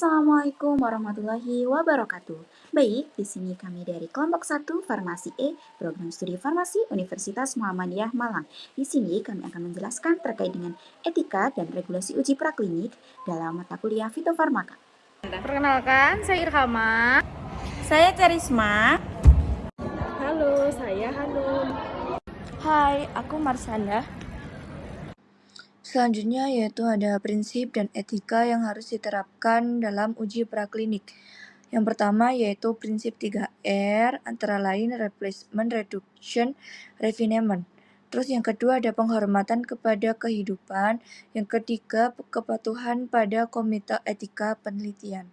Assalamualaikum warahmatullahi wabarakatuh. Baik, di sini kami dari kelompok 1 Farmasi E, Program Studi Farmasi Universitas Muhammadiyah Malang. Di sini kami akan menjelaskan terkait dengan etika dan regulasi uji praklinik dalam mata kuliah fitofarmaka. Perkenalkan, saya Irhama. Saya Karisma. Halo, saya Hanum. Hai, aku Marsanda. Selanjutnya yaitu ada prinsip dan etika yang harus diterapkan dalam uji praklinik. Yang pertama yaitu prinsip 3R, antara lain replacement, reduction, refinement. Terus yang kedua ada penghormatan kepada kehidupan. Yang ketiga kepatuhan pada komite etika penelitian.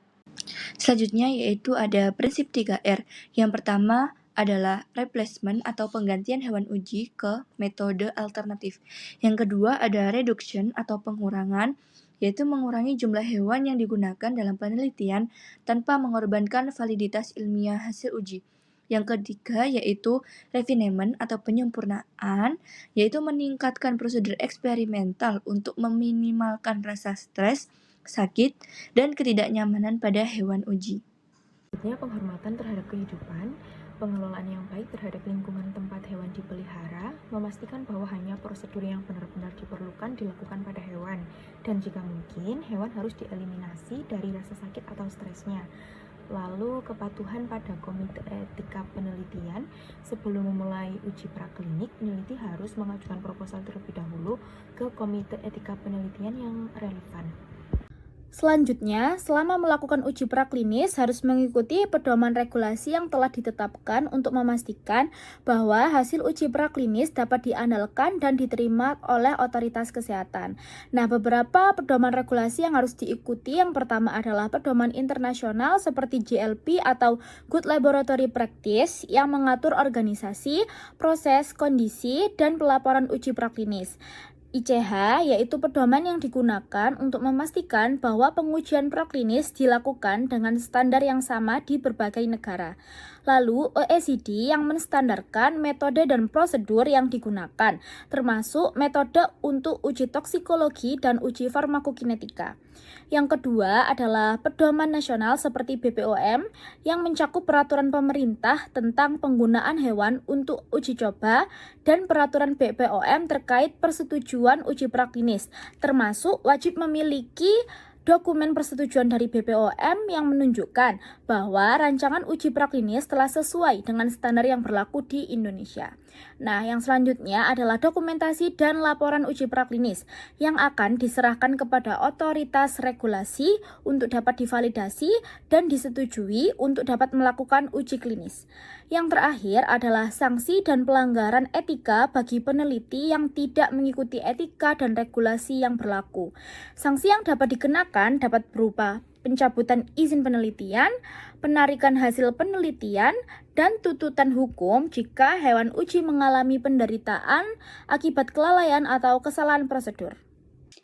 Selanjutnya yaitu ada prinsip 3R. Yang pertama adalah replacement atau penggantian hewan uji ke metode alternatif. Yang kedua ada reduction atau pengurangan, yaitu mengurangi jumlah hewan yang digunakan dalam penelitian tanpa mengorbankan validitas ilmiah hasil uji. Yang ketiga yaitu refinement atau penyempurnaan, yaitu meningkatkan prosedur eksperimental untuk meminimalkan rasa stres, sakit, dan ketidaknyamanan pada hewan uji. Selanjutnya, penghormatan terhadap kehidupan, pengelolaan yang baik terhadap lingkungan tempat hewan dipelihara, memastikan bahwa hanya prosedur yang benar-benar diperlukan dilakukan pada hewan, dan jika mungkin, hewan harus dieliminasi dari rasa sakit atau stresnya. Lalu, kepatuhan pada komite etika penelitian. Sebelum memulai uji praklinik, peneliti harus mengajukan proposal terlebih dahulu ke komite etika penelitian yang relevan. Selanjutnya, selama melakukan uji praklinis harus mengikuti pedoman regulasi yang telah ditetapkan untuk memastikan bahwa hasil uji praklinis dapat diandalkan dan diterima oleh otoritas kesehatan. Nah, beberapa pedoman regulasi yang harus diikuti yang pertama adalah pedoman internasional seperti GLP atau Good Laboratory Practice yang mengatur organisasi, proses, kondisi, dan pelaporan uji praklinis. ICH yaitu pedoman yang digunakan untuk memastikan bahwa pengujian praklinis dilakukan dengan standar yang sama di berbagai negara. Lalu OECD yang menstandarkan metode dan prosedur yang digunakan, termasuk metode untuk uji toksikologi dan uji farmakokinetika. Yang kedua adalah pedoman nasional seperti BPOM yang mencakup peraturan pemerintah tentang penggunaan hewan untuk uji coba dan peraturan BPOM terkait persetujuan uji praklinis, termasuk wajib memiliki dokumen persetujuan dari BPOM yang menunjukkan bahwa rancangan uji praklinis telah sesuai dengan standar yang berlaku di Indonesia. Nah, yang selanjutnya adalah dokumentasi dan laporan uji praklinis yang akan diserahkan kepada otoritas regulasi untuk dapat divalidasi dan disetujui untuk dapat melakukan uji klinis. Yang terakhir adalah sanksi dan pelanggaran etika bagi peneliti yang tidak mengikuti etika dan regulasi yang berlaku. Sanksi yang dapat dikenakan dapat berupa pencabutan izin penelitian, penarikan hasil penelitian, dan tuntutan hukum jika hewan uji mengalami penderitaan akibat kelalaian atau kesalahan prosedur.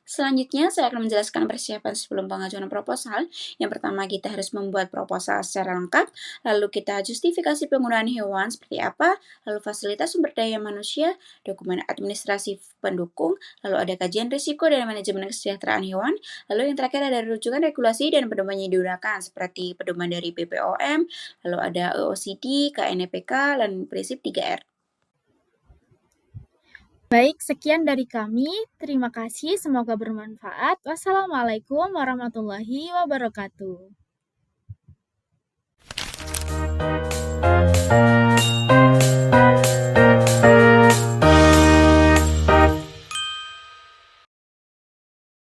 Selanjutnya, saya akan menjelaskan persiapan sebelum pengajuan proposal. Yang pertama, kita harus membuat proposal secara lengkap, lalu kita justifikasi penggunaan hewan seperti apa, lalu fasilitas sumber daya manusia, dokumen administrasi pendukung, lalu ada kajian risiko dan manajemen kesejahteraan hewan, lalu yang terakhir ada rujukan regulasi dan pedoman yang digunakan seperti pedoman dari BPOM, lalu ada OECD, KNPK, dan prinsip 3R. Baik, sekian dari kami. Terima kasih, semoga bermanfaat. Wassalamualaikum warahmatullahi wabarakatuh.